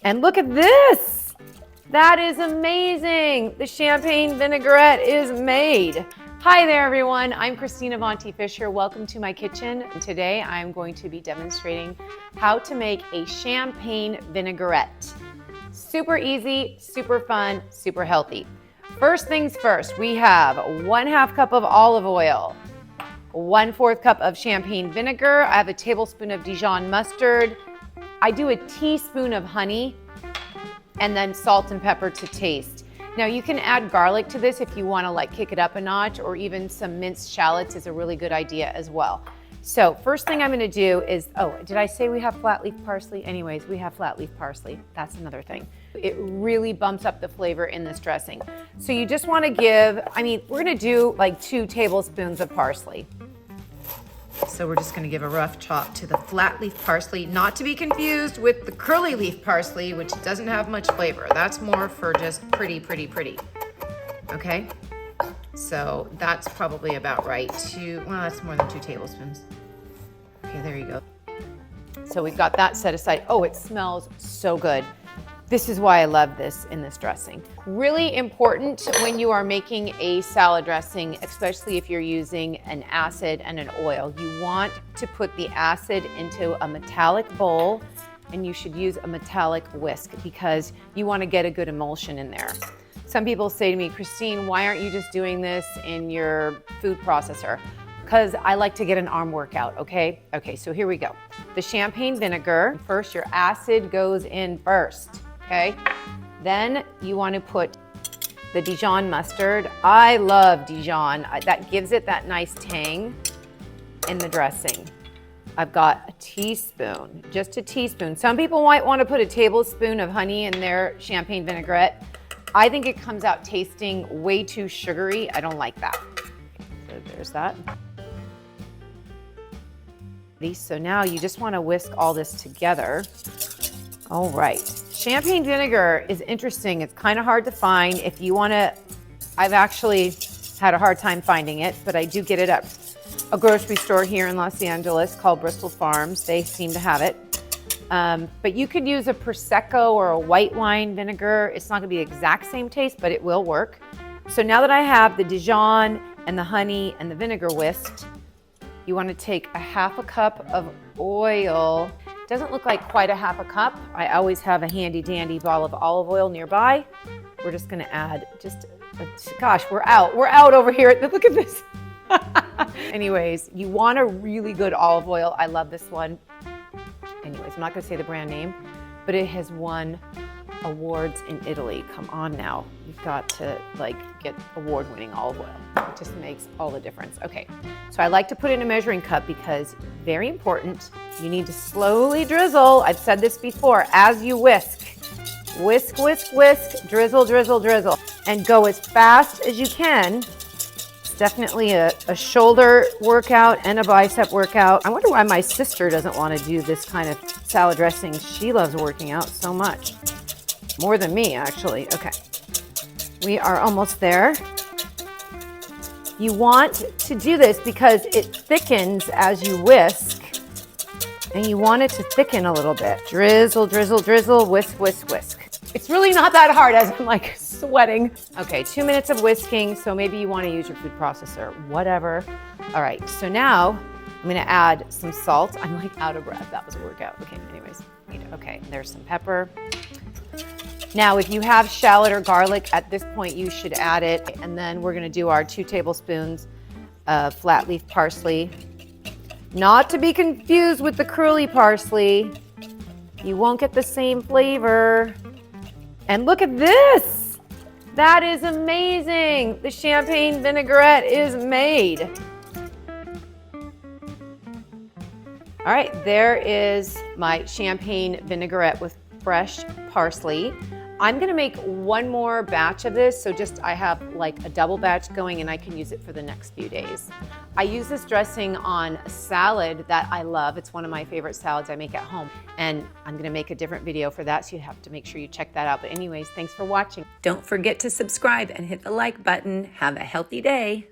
And look at this. That is amazing. The champagne vinaigrette is made. Hi there, everyone. I'm Christina Vonti Fisher. Welcome to my kitchen. And today I'm going to be demonstrating how to make a champagne vinaigrette. Super easy, super fun, super healthy. First things first, we have 1/2 cup of olive oil, 1/4 cup of champagne vinegar. I have a tablespoon of Dijon mustard. I do a teaspoon of honey, and then salt and pepper to taste. Now you can add garlic to this if you want to like kick it up a notch, or even some minced shallots is a really good idea as well. So first thing I'm going to do is, oh, did I say we have flat leaf parsley? Anyways, we have flat leaf parsley. That's another thing. It really bumps up the flavor in this dressing. So you just want to give, we're going to do like 2 tablespoons of parsley. So we're just going to give a rough chop to the flat leaf parsley, not to be confused with the curly leaf parsley, which doesn't have much flavor. That's more for just pretty. Okay, so that's probably about right. Well, that's more than 2 tablespoons. Okay, there you go. So we've got that set aside. Oh, it smells so good. This is why I love this in this dressing. Really important when you are making a salad dressing, especially if you're using an acid and an oil. You want to put the acid into a metallic bowl, and you should use a metallic whisk because you want to get a good emulsion in there. Some people say to me, Christine, why aren't you just doing this in your food processor? Because I like to get an arm workout, okay? Okay, so here we go. The champagne vinegar, first your acid goes in first. Okay, then you want to put the Dijon mustard. I love Dijon. That gives it that nice tang in the dressing. I've got a teaspoon, just a teaspoon. Some people might want to put a tablespoon of honey in their champagne vinaigrette. I think it comes out tasting way too sugary. I don't like that. So there's that. So now you just want to whisk all this together. All right. Champagne vinegar is interesting. It's kind of hard to find. If you want to, I've actually had a hard time finding it, but I do get it at a grocery store here in Los Angeles called Bristol Farms. They seem to have it. But you could use a Prosecco or a white wine vinegar. It's not going to be the exact same taste, but it will work. So now that I have the Dijon and the honey and the vinegar whisked, you want to take a 1/2 cup of oil. Doesn't look like quite a 1/2 cup. I always have a handy dandy ball of olive oil nearby. We're just gonna add gosh, we're out over here. Look at this. Anyways, you want a really good olive oil. I love this one. Anyways, I'm not gonna say the brand name, but it has won awards in Italy. Come on now. You've got to get award-winning olive oil. It just makes all the difference. Okay, so I like to put it in a measuring cup because very important. You need to slowly drizzle. I've said this before, as you whisk. Whisk, whisk, whisk, drizzle, drizzle, drizzle. And go as fast as you can. It's definitely a shoulder workout and a bicep workout. I wonder why my sister doesn't want to do this kind of salad dressing. She loves working out so much. More than me, actually. Okay, we are almost there. You want to do this because it thickens as you whisk, and you want it to thicken a little bit. Drizzle, drizzle, drizzle, whisk, whisk, whisk. It's really not that hard as I'm like sweating. Okay, 2 minutes of whisking, so maybe you want to use your food processor, whatever. All right, so now I'm gonna add some salt. I'm like out of breath, that was a workout. Okay, anyways, okay, there's some pepper. Now, if you have shallot or garlic, at this point you should add it. And then we're gonna do our 2 tablespoons of flat leaf parsley. Not to be confused with the curly parsley. You won't get the same flavor. And look at this. That is amazing. The champagne vinaigrette is made. All right, there is my champagne vinaigrette with fresh parsley. I'm gonna make 1 more batch of this, so I have like a double batch going and I can use it for the next few days. I use this dressing on a salad that I love. It's one of my favorite salads I make at home, and I'm gonna make a different video for that, so you have to make sure you check that out. But anyways, thanks for watching. Don't forget to subscribe and hit the like button. Have a healthy day.